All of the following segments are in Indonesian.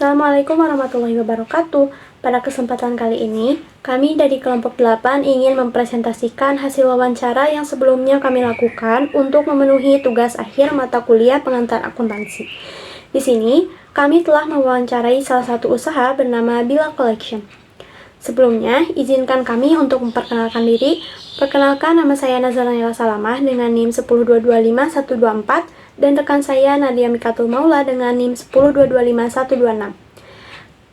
Assalamualaikum warahmatullahi wabarakatuh. Pada kesempatan kali ini, kami dari kelompok 8 ingin mempresentasikan hasil wawancara yang sebelumnya kami lakukan untuk memenuhi tugas akhir mata kuliah pengantar akuntansi. Di sini, kami telah mewawancarai salah satu usaha bernama Bila Collection. Sebelumnya, izinkan kami untuk memperkenalkan diri. Perkenalkan, nama saya Nazara Nila Salamah dengan NIM 10225-124 dan rekan saya Nadia Mikatul Maula dengan NIM 10225-126.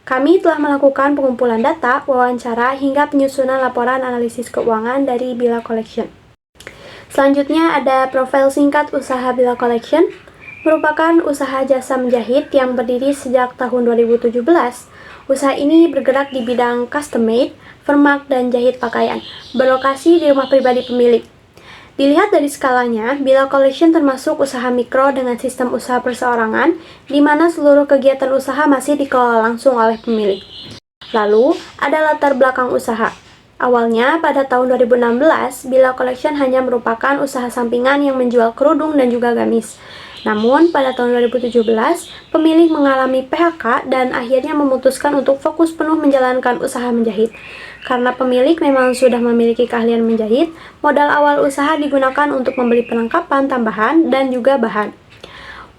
Kami telah melakukan pengumpulan data, wawancara, hingga penyusunan laporan analisis keuangan dari Bila Collection. Selanjutnya ada profil singkat usaha Bila Collection, merupakan usaha jasa menjahit yang berdiri sejak tahun 2017. Usaha ini bergerak di bidang custom made, vermak, dan jahit pakaian, berlokasi di rumah pribadi pemilik. Dilihat dari skalanya, Bila Collection termasuk usaha mikro dengan sistem usaha perseorangan, di mana seluruh kegiatan usaha masih dikelola langsung oleh pemilik. Lalu, ada latar belakang usaha. Awalnya, pada tahun 2016, Bila Collection hanya merupakan usaha sampingan yang menjual kerudung dan juga gamis. Namun, pada tahun 2017, pemilik mengalami PHK dan akhirnya memutuskan untuk fokus penuh menjalankan usaha menjahit. Karena pemilik memang sudah memiliki keahlian menjahit, modal awal usaha digunakan untuk membeli perlengkapan tambahan dan juga bahan.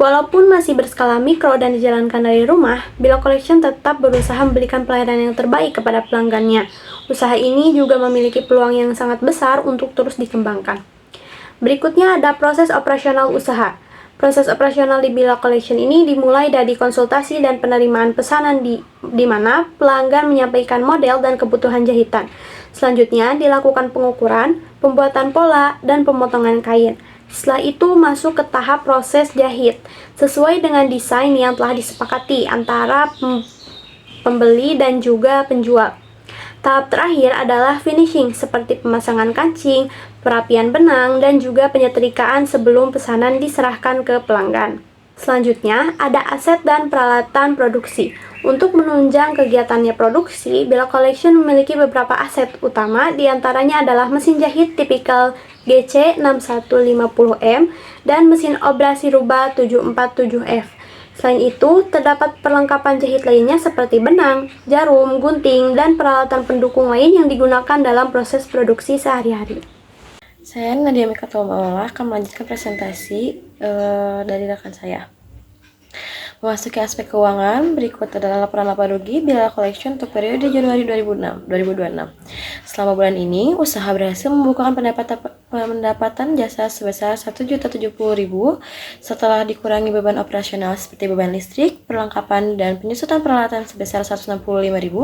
Walaupun masih berskala mikro dan dijalankan dari rumah, Bila Collection tetap berusaha memberikan pelayanan yang terbaik kepada pelanggannya. Usaha ini juga memiliki peluang yang sangat besar untuk terus dikembangkan. Berikutnya ada proses operasional usaha. Proses operasional di Bila Collection ini dimulai dari konsultasi dan penerimaan pesanan di mana pelanggan menyampaikan model dan kebutuhan jahitan. Selanjutnya dilakukan pengukuran, pembuatan pola, dan pemotongan kain. Setelah itu masuk ke tahap proses jahit, sesuai dengan desain yang telah disepakati antara pembeli dan juga penjual. Tahap terakhir adalah finishing, seperti pemasangan kancing, perapian benang, dan juga penyetrikaan sebelum pesanan diserahkan ke pelanggan. Selanjutnya, ada aset dan peralatan produksi. Untuk menunjang kegiatannya produksi, Bila Collection memiliki beberapa aset utama, diantaranya adalah mesin jahit tipikal GC6150M dan mesin obrasi rubah 747F. Selain itu, terdapat perlengkapan jahit lainnya seperti benang, jarum, gunting, dan peralatan pendukung lain yang digunakan dalam proses produksi sehari-hari. Saya Nadia Mikatul Maula akan melanjutkan presentasi dari rekan saya. Memasuki aspek keuangan, berikut adalah laporan laba rugi Bila Collection untuk periode Januari 2026. Selama bulan ini, usaha berhasil membukukan pendapatan jasa sebesar Rp1.070.000 setelah dikurangi beban operasional seperti beban listrik, perlengkapan, dan penyusutan peralatan sebesar Rp165.000.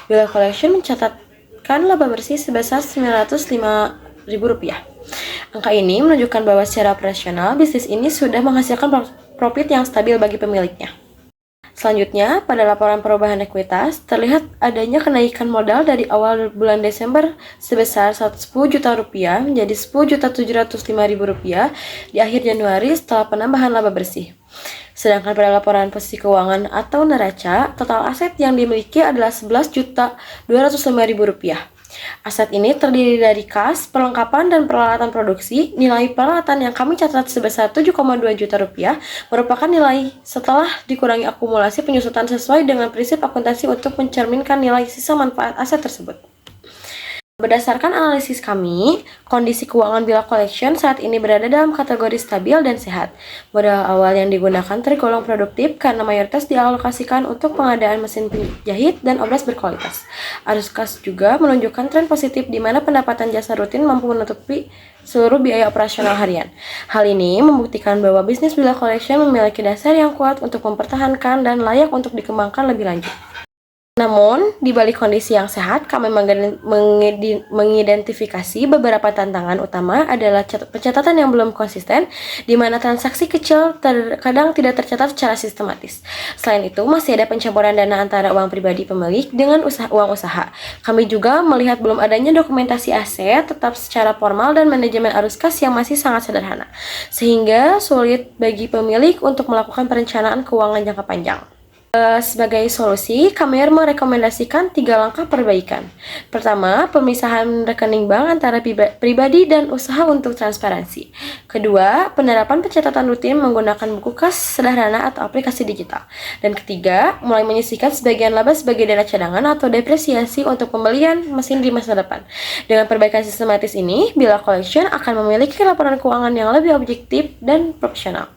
Bila Collection mencatatkan laba bersih sebesar Rp905.000. Angka ini menunjukkan bahwa secara operasional, bisnis ini sudah menghasilkan profit yang stabil bagi pemiliknya. Selanjutnya, pada laporan perubahan ekuitas, terlihat adanya kenaikan modal dari awal bulan Desember sebesar Rp110 juta menjadi Rp10.705.000 di akhir Januari setelah penambahan laba bersih. Sedangkan pada laporan posisi keuangan atau neraca, total aset yang dimiliki adalah Rp11.205.000. Aset ini terdiri dari kas, perlengkapan, dan peralatan produksi. Nilai peralatan yang kami catat sebesar Rp7,2 juta merupakan nilai setelah dikurangi akumulasi penyusutan sesuai dengan prinsip akuntansi untuk mencerminkan nilai sisa manfaat aset tersebut. Berdasarkan analisis kami, kondisi keuangan Bila Collection saat ini berada dalam kategori stabil dan sehat. Modal awal yang digunakan tergolong produktif karena mayoritas dialokasikan untuk pengadaan mesin penjahit dan obras berkualitas. Arus kas juga menunjukkan tren positif di mana pendapatan jasa rutin mampu menutupi seluruh biaya operasional harian. Hal ini membuktikan bahwa bisnis Bila Collection memiliki dasar yang kuat untuk mempertahankan dan layak untuk dikembangkan lebih lanjut. Namun, di balik kondisi yang sehat, kami mengidentifikasi beberapa tantangan utama adalah pencatatan yang belum konsisten, di mana transaksi kecil terkadang tidak tercatat secara sistematis. Selain itu, masih ada pencampuran dana antara uang pribadi pemilik dengan uang usaha. Kami juga melihat belum adanya dokumentasi aset tetap secara formal dan manajemen arus kas yang masih sangat sederhana, sehingga sulit bagi pemilik untuk melakukan perencanaan keuangan jangka panjang. Sebagai solusi, kami merekomendasikan 3 langkah perbaikan. Pertama, pemisahan rekening bank antara pribadi dan usaha untuk transparansi. Kedua, penerapan pencatatan rutin menggunakan buku kas sederhana atau aplikasi digital. Dan ketiga, mulai menyisihkan sebagian laba sebagai dana cadangan atau depresiasi untuk pembelian mesin di masa depan. Dengan perbaikan sistematis ini, Bila Collection akan memiliki laporan keuangan yang lebih objektif dan profesional.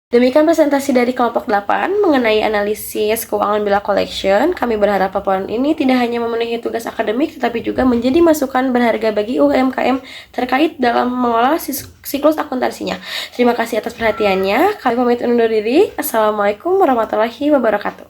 Demikian presentasi dari kelompok 8 mengenai analisis keuangan Bila Collection. Kami berharap paparan ini tidak hanya memenuhi tugas akademik, tetapi juga menjadi masukan berharga bagi UMKM terkait dalam mengolah siklus akuntansinya. Terima kasih atas perhatiannya. Kami pamit undur diri. Assalamualaikum warahmatullahi wabarakatuh.